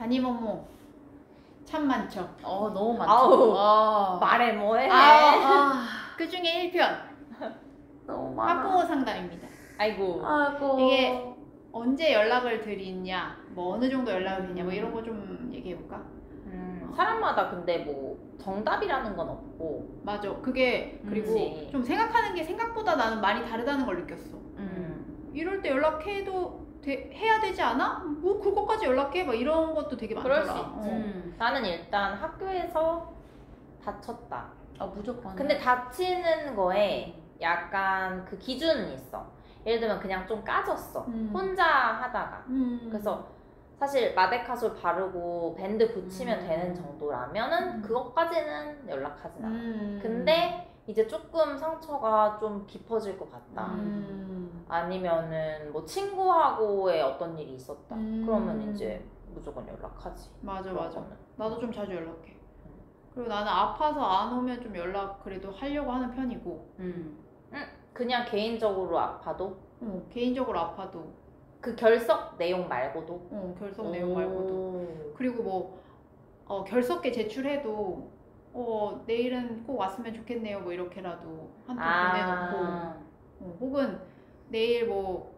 담임 업무 참 많죠. 너무 많죠. 아우. 말해 뭐해. 그 중에 1편 너무 많아. 학부모 상담입니다. 아이고. 이게 언제 연락을 드리냐, 뭐 어느 정도 연락을 드리냐, 뭐 이런 거 좀 얘기해볼까? 사람마다 근데 뭐 정답이라는 건 없고. 맞아. 그게 그리고 그치. 좀 생각하는 게 생각보다 나는 많이 다르다는 걸 느꼈어. 이럴 때 연락해도 해야 되지 않아? 뭐 그거까지 연락해? 막 이런 것도 되게 많더라. 그럴 수 있지. 나는 일단 학교에서 다쳤다. 무조건. 근데 다치는 거에 약간 그 기준은 있어. 예를 들면 그냥 좀 까졌어. 혼자 하다가. 그래서 사실 마데카솔 바르고 밴드 붙이면 되는 정도라면은 그것까지는 연락하진 않아. 근데 이제 조금 상처가 좀 깊어질 것 같다. 아니면은 뭐 친구하고의 어떤 일이 있었다. 그러면 이제 무조건 연락하지. 맞아. 그거는. 나도 좀 자주 연락해. 그리고 나는 아파서 안 오면 좀 연락 그래도 하려고 하는 편이고. 그냥 개인적으로 아파도? 개인적으로 아파도. 그 결석 내용 말고도? 결석 내용 말고도. 그리고 뭐 결석계 제출해도 내일은 꼭 왔으면 좋겠네요. 뭐 이렇게라도 한 통 보내놓고. 혹은 내일 뭐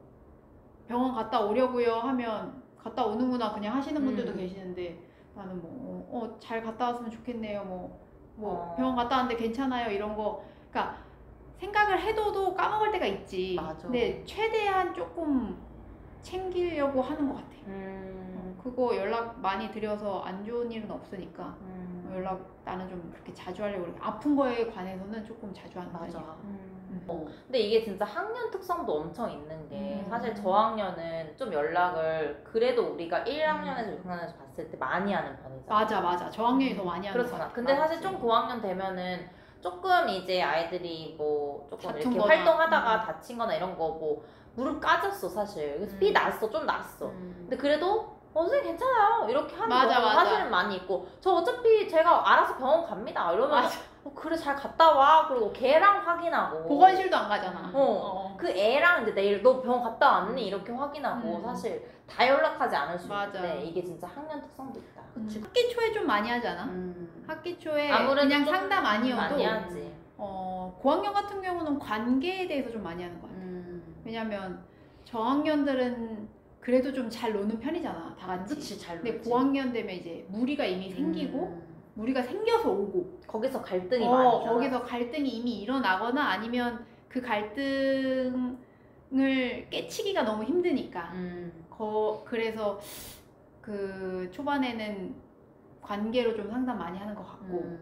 병원 갔다 오려고요 하면 갔다 오는구나 그냥 하시는 분들도 계시는데 나는 뭐 잘 갔다 왔으면 좋겠네요. 뭐 병원 갔다 왔는데 괜찮아요. 이런 거. 그러니까 생각을 해둬도 까먹을 때가 있지. 맞아. 근데 최대한 조금 챙기려고 하는 것 같아. 그거 연락 많이 드려서 안 좋은 일은 없으니까 연락 나는 좀 그렇게 자주 하려고 그래. 아픈 거에 관해서는 조금 자주 하는 편이야. 근데 이게 진짜 학년 특성도 엄청 있는 게 사실 저학년은 좀 연락을 그래도 우리가 1학년에서 6학년에서 봤을 때 많이 하는 편이잖아. 맞아. 저학년이 더 많이 하는 거 그렇잖아. 같아. 근데 사실 좀 고학년 되면은 조금 이제 아이들이 뭐 조금 이렇게 다툰 거나. 활동하다가 다친 거나 이런 거 뭐 무릎 까졌어 사실. 그래서 피 났어. 좀 났어. 근데 그래도 선생님 괜찮아요 이렇게 하는 거 사실은 많이 있고 저 어차피 제가 알아서 병원 갑니다 이러면 그래 잘 갔다 와. 그리고 걔랑 확인하고 보건실도 안 가잖아. 그 애랑 이제 내일 너 병원 갔다 왔니 이렇게 확인하고 사실 다 연락하지 않을 수 있는데 이게 진짜 학년 특성도 있다. 학기 초에 좀 많이 하잖아. 학기 초에 아무래도 그냥 상담 아니어도 많이 하지. 고학년 같은 경우는 관계에 대해서 좀 많이 하는 것 같아. 왜냐면 저학년들은 그래도 좀 잘 노는 편이잖아, 다 같이. 그치, 잘 근데 놀지. 고학년 되면 이제 무리가 이미 생기고 무리가 생겨서 오고 거기서 갈등이 많이 거기서 갈등이 이미 일어나거나 아니면 그 갈등을 깨치기가 너무 힘드니까 그래서 그 초반에는 관계로 좀 상담 많이 하는 것 같고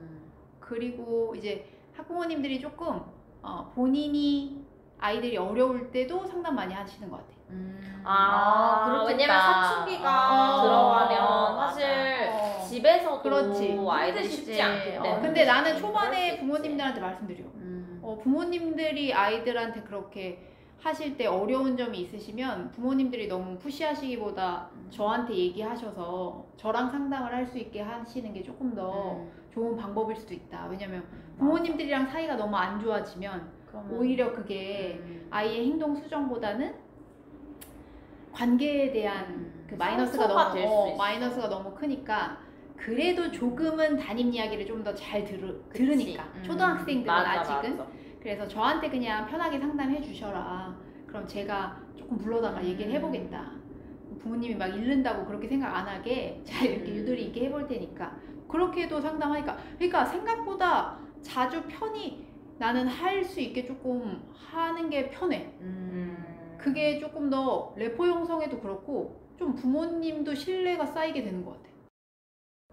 그리고 이제 학부모님들이 조금 본인이 아이들이 어려울 때도 상담 많이 하시는 것 같아. 그렇겠다. 왜냐면 사춘기가 들어가면 맞아. 사실 집에서도 그렇지. 아이들이 힘드시지. 쉽지 않기 때문에. 근데 나는 그럴 수 초반에 있지. 부모님들한테 말씀드려. 부모님들이 아이들한테 그렇게 하실 때 어려운 점이 있으시면 부모님들이 너무 푸시하시기보다 저한테 얘기하셔서 저랑 상담을 할 수 있게 하시는 게 조금 더 좋은 방법일 수도 있다. 왜냐면 부모님들이랑 사이가 너무 안 좋아지면 오히려 그게 아이의 행동 수정보다는 관계에 대한 그 마이너스가 너무 크니까 그래도 조금은 담임 이야기를 좀 더 잘 들으니까 초등학생들은 아직은 맞아. 그래서 저한테 그냥 편하게 상담해 주셔라. 그럼 제가 조금 불러다가 얘기를 해보겠다. 부모님이 막 잃는다고 그렇게 생각 안 하게 잘 이렇게 유도리 있게 해볼 테니까 그렇게 해도 상담하니까 그러니까 생각보다 자주 편히 나는 할 수 있게 조금 하는 게 편해. 그게 조금 더 래퍼 형성에도 그렇고 좀 부모님도 신뢰가 쌓이게 되는 것 같아.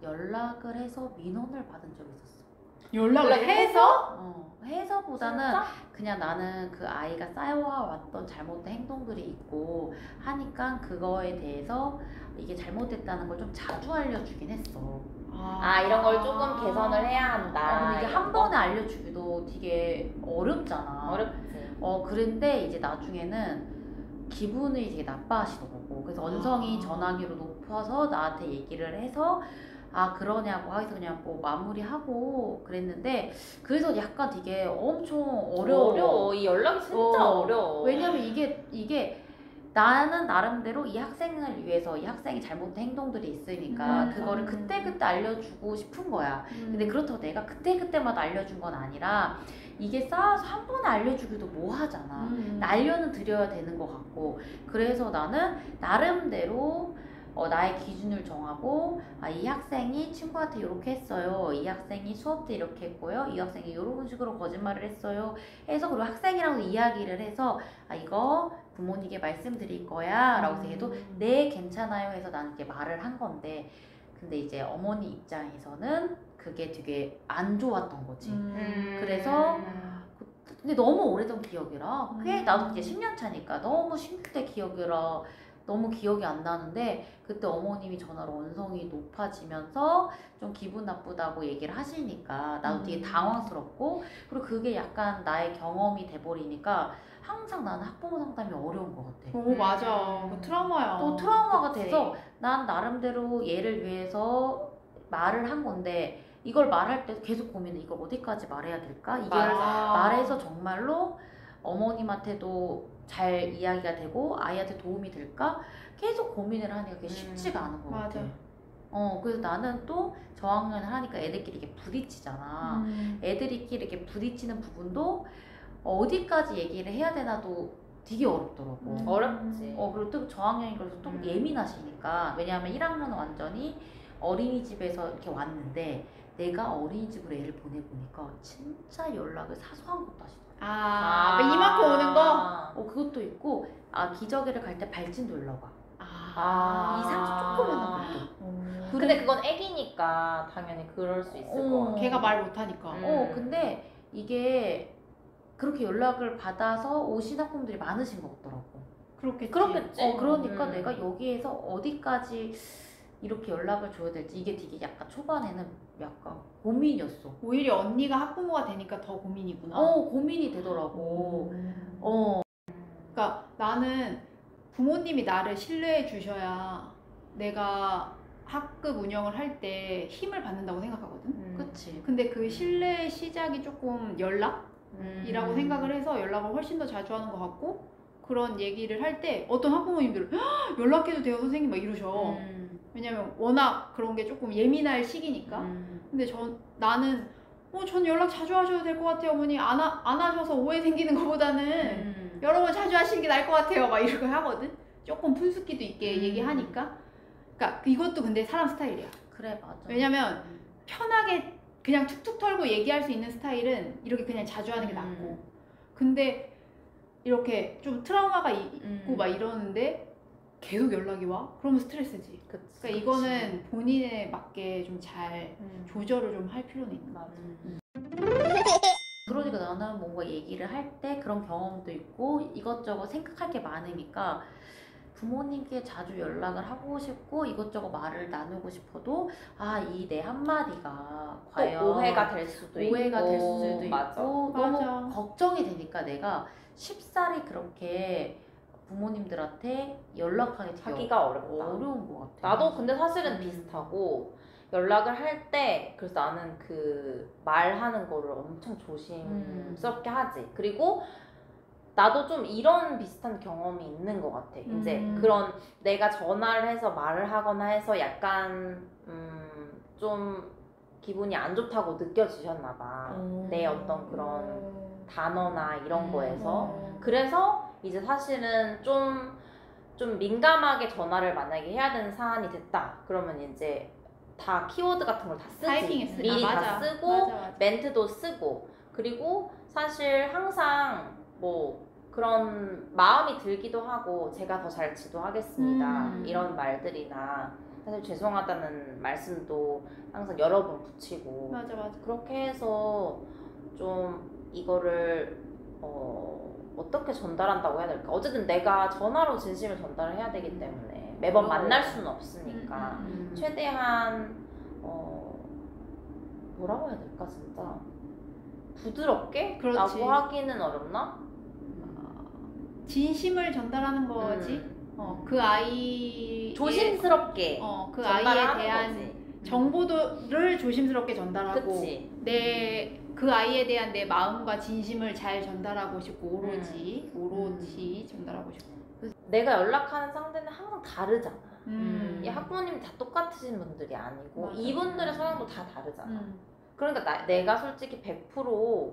연락을 해서 민원을 받은 적이 있었어. 연락을 해서? 해서보다는 진짜? 그냥 나는 그 아이가 쌓여왔던 잘못된 행동들이 있고 하니까 그거에 대해서 이게 잘못됐다는 걸 좀 자주 알려주긴 했어. 이런 걸 조금 개선을 해야 한다. 근데 이게 한 번에 알려주기도 되게 어렵잖아. 어렵지. 그런데 이제 나중에는 기분이 되게 나빠하시더라고. 그래서 언성이 전화기로 높아서 나한테 얘기를 해서 그러냐고 해서 그냥 뭐 마무리하고 그랬는데 그래서 약간 되게 엄청 어려워. 이 연락이 진짜 어려워. 왜냐면 이게 나는 나름대로 이 학생을 위해서 이 학생이 잘못된 행동들이 있으니까 그거를 그때그때 알려주고 싶은 거야. 근데 그렇다고 내가 그때그때마다 알려준 건 아니라 이게 쌓아서 한 번에 알려주기도 뭐 하잖아. 알려는 드려야 되는 것 같고, 그래서 나는 나름대로 나의 기준을 정하고, 이 학생이 친구한테 이렇게 했어요, 이 학생이 수업 때 이렇게 했고요, 이 학생이 이런 식으로 거짓말을 했어요 해서, 그리고 학생이랑도 이야기를 해서 이거 부모님께 말씀드릴 거야 라고 해도 네 괜찮아요 해서 나는 이렇게 말을 한 건데, 근데 이제 어머니 입장에서는 그게 되게 안 좋았던 거지. 그래서 근데 너무 오래전 기억이라 나도 이제 10년 차니까 너무 10대 기억이라 너무 기억이 안 나는데, 그때 어머님이 전화로 언성이 높아지면서 좀 기분 나쁘다고 얘기를 하시니까 나도 되게 당황스럽고, 그리고 그게 약간 나의 경험이 돼버리니까 항상 나는 학부모 상담이 어려운 것 같아. 오, 맞아. 그 트라우마야. 또 트라우마가 돼서 난 나름대로 얘를 위해서 말을 한 건데, 이걸 말할 때 계속 고민해. 이걸 어디까지 말해야 될까? 이걸 말해서 정말로 어머님한테도 잘 이야기가 되고 아이한테 도움이 될까? 계속 고민을 하니까 그게 쉽지가 않은 것 같아. 그래서 나는 또 저학년을 하니까 애들끼리 이렇게 부딪히잖아. 애들끼리 이렇게 부딪히는 부분도 어디까지 얘기를 해야 되나도 되게 어렵더라고. 어렵지. 그리고 또 저학년이라서 또 예민하시니까. 왜냐하면 1학년은 완전히 어린이집에서 이렇게 왔는데, 내가 어린이집으로 애를 보내보니까 진짜 연락을 사소한 것도 하시더라고. 이만큼 오는 거? 그것도 있고, 기저귀를 갈 때 발진도 연락 와. 아. 이 상처 조그만한 것도. 근데 그건 애기니까 당연히 그럴 수 있을 것 같아. 걔가 말 못하니까. 근데 이게 그렇게 연락을 받아서 오신 학부모들이 많으신 것 같더라고. 그렇겠지. 그러니까 내가 여기에서 어디까지 이렇게 연락을 줘야 될지, 이게 되게 약간 초반에는 약간 고민이었어. 오히려 언니가 학부모가 되니까 더 고민이구나. 고민이 되더라고. 그러니까 나는 부모님이 나를 신뢰해 주셔야 내가 학급 운영을 할 때 힘을 받는다고 생각하거든. 그치. 근데 그 신뢰의 시작이 조금 연락이라고 생각을 해서 연락을 훨씬 더 자주 하는 것 같고, 그런 얘기를 할 때 어떤 학부모님들은 연락해도 돼요 선생님 막 이러셔. 왜냐면 워낙 그런 게 조금 예민할 시기니까. 근데 나는 전 연락 자주 하셔도 될 것 같아요 어머니. 안 하셔서 오해 생기는 것보다는 여러 번 자주 하시는 게 나을 것 같아요 막 이렇게 하거든. 조금 푼숙기도 있게 얘기하니까. 그러니까 이것도 근데 사람 스타일이야. 그래, 맞아. 왜냐면 편하게 그냥 툭툭 털고 얘기할 수 있는 스타일은 이렇게 그냥 자주 하는 게 낫고, 근데 이렇게 좀 트라우마가 있고 막 이러는데 계속 연락이 와? 그러면 스트레스지. 그러니까 이거는 본인에 맞게 좀 잘 조절을 좀 할 필요는 있는 것 같아. 그러니까 나는 뭔가 얘기를 할 때 그런 경험도 있고 이것저것 생각할 게 많으니까 부모님께 자주 연락을 하고 싶고 이것저것 말을 나누고 싶어도 이 내 한마디가 과연 오해가 될 수도 있고 맞아. 너무 걱정이 되니까 내가 쉽사리 그렇게 부모님들한테 연락하기 되게 하기가 어려운 것 같아. 나도 근데 사실은 비슷하고, 연락을 할 때 그래서 나는 그 말하는 거를 엄청 조심스럽게 하지. 그리고 나도 좀 이런 비슷한 경험이 있는 것 같아. 이제 그런 내가 전화를 해서 말을 하거나 해서 약간 좀 기분이 안 좋다고 느껴지셨나 봐. 내 어떤 그런 단어나 이런 거에서. 그래서 이제 사실은 좀 민감하게 전화를 만약에 해야 되는 사안이 됐다. 그러면 이제 다 키워드 같은 걸 다 쓰지. 미리 다 쓰고 멘트도 쓰고. 그리고 사실 항상 뭐 그런 마음이 들기도 하고, 제가 더 잘 지도하겠습니다 이런 말들이나 사실 죄송하다는 말씀도 항상 여러 번 붙이고. 맞아. 그렇게 해서 좀 이거를 어떻게 전달한다고 해야 될까? 어쨌든 내가 전화로 진심을 전달을 해야 되기 때문에 매번 만날 수는 없으니까 최대한 뭐라고 해야 될까 진짜 부드럽게? 라고 하기는 어렵나? 진심을 전달하는 거지. 그 아이 조심스럽게 그 아이에 대한 정보를 조심스럽게 전달하고, 그치. 그 아이에 대한 내 마음과 진심을 잘 전달하고 싶고, 오로지 전달하고 싶고. 내가 연락하는 상대는 항상 다르잖아. 이 음. 학부모님이 다 똑같으신 분들이 아니고 맞아. 이분들의 성향도 다 다르잖아. 음. 그러니까 내가 솔직히 100%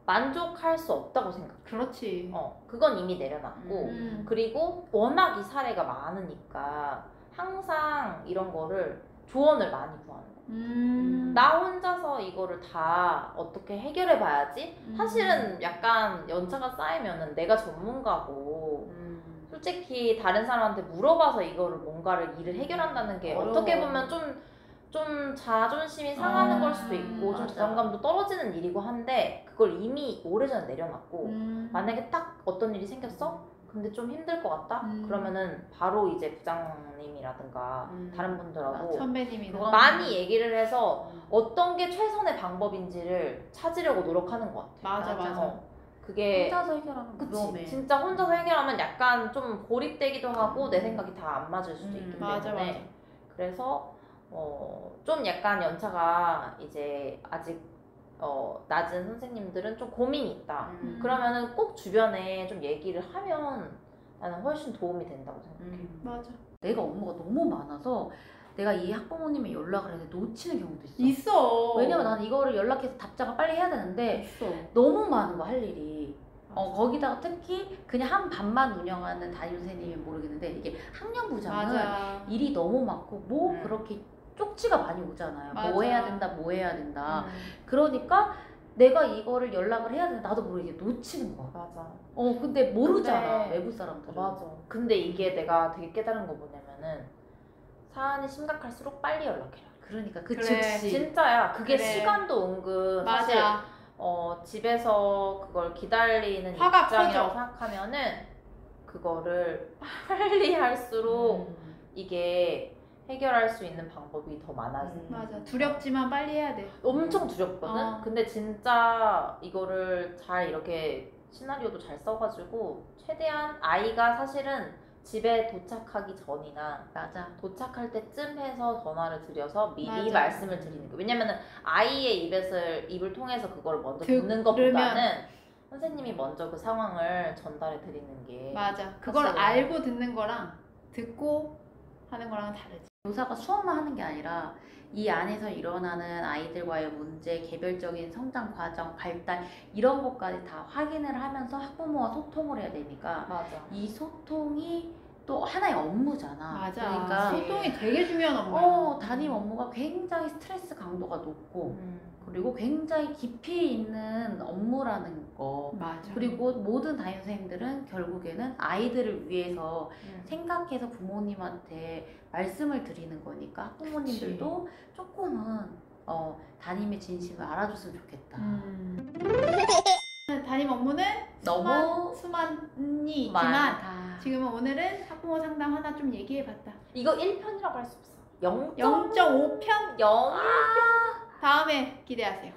만족할 수 없다고 생각해. 그렇지. 그건 이미 내려놨고 음. 그리고 워낙 이 사례가 많으니까 항상 이런 거를 조언을 많이 구하는 거야. 나 혼자서 이거를 다 어떻게 해결해 봐야지. 사실은 약간 연차가 쌓이면은 내가 전문가고 솔직히 다른 사람한테 물어봐서 이거를 뭔가를 일을 해결한다는 게 어려워. 어떻게 보면 좀 자존심이 상하는 걸 수도 있고 좀 맞아. 자존감도 떨어지는 일이고 한데 그걸 이미 오래전에 내려놨고 만약에 딱 어떤 일이 생겼어? 근데 좀 힘들 것 같다? 그러면은 바로 이제 부장님이라든가 다른 분들하고 선배님이나 많이 얘기를 해서 어떤 게 최선의 방법인지를 찾으려고 노력하는 것 같아. 맞아. 그게 혼자서 해결하면 그치. 위험해. 진짜 혼자서 해결하면 약간 좀 고립되기도 하고 내 생각이 다 안 맞을 수도 있기 때문에 맞아. 그래서 좀 약간 연차가 이제 아직 낮은 선생님들은 좀 고민이 있다. 그러면은 꼭 주변에 좀 얘기를 하면 나는 훨씬 도움이 된다고 생각해. 맞아. 내가 업무가 너무 많아서 내가 이 학부모님의 연락을 했는데 놓치는 경우도 있어. 있어. 왜냐면 나는 이거를 연락해서 답장을 빨리 해야 되는데 있어. 너무 많은 거 할 일이. 거기다가 특히 그냥 한 반만 운영하는 담임 선생님은 모르겠는데 이게 학년부장은 맞아. 일이 너무 많고 그렇게 쪽지가 많이 오잖아요. 뭐 맞아. 해야 된다. 그러니까 내가 이거를 연락을 해야 되는데 나도 모르게 놓치는 거야. 맞아. 근데 모르잖아. 근데 외부 사람들은. 맞아. 근데 이게 내가 되게 깨달은 거 뭐냐면은 사안이 심각할수록 빨리 연락해라. 그러니까 그 그래. 즉시. 진짜야. 그게 그래. 시간도 은근 사실 맞아. 집에서 그걸 기다리는 화가 입장이라고 커져. 생각하면은 그거를 빨리 할수록 이게 해결할 수 있는 방법이 더 많아져. 맞아. 두렵지만 빨리 해야 돼. 엄청 두렵거든. 근데 진짜 이거를 잘 이렇게 시나리오도 잘 써가지고 최대한 아이가 사실은 집에 도착하기 전이나 맞아. 도착할 때쯤 해서 전화를 드려서 미리 맞아. 말씀을 드리는 거. 왜냐면은 아이의 입을 통해서 그걸 먼저 들으면- 듣는 것보다는 선생님이 먼저 그 상황을 전달해 드리는 게 맞아. 그걸 사실은- 알고 듣는 거랑 듣고 하는 거랑은 다르지. 교사가 수업만 하는 게 아니라 이 안에서 일어나는 아이들과의 문제, 개별적인 성장 과정, 발달 이런 것까지 다 확인을 하면서 학부모와 소통을 해야 되니까 맞아. 이 소통이 또 하나의 업무잖아. 맞아. 그러니까 소통이 되게 중요한 업무야. 담임 업무가 굉장히 스트레스 강도가 높고 그리고 굉장히 깊이 있는 업무라는 거. 맞아. 그리고 모든 담임 선생님들은 결국에는 아이들을 위해서 생각해서 부모님한테 말씀을 드리는 거니까 학부모님들도 조금은 담임의 진심을 알아줬으면 좋겠다. 담임 업무는 너무 수만이 있지만 많다. 지금은 오늘은 학부모 상담 하나 좀 얘기해봤다. 이거 1편이라고 할 수 없어. 0.5편 0. 다음에 기대하세요.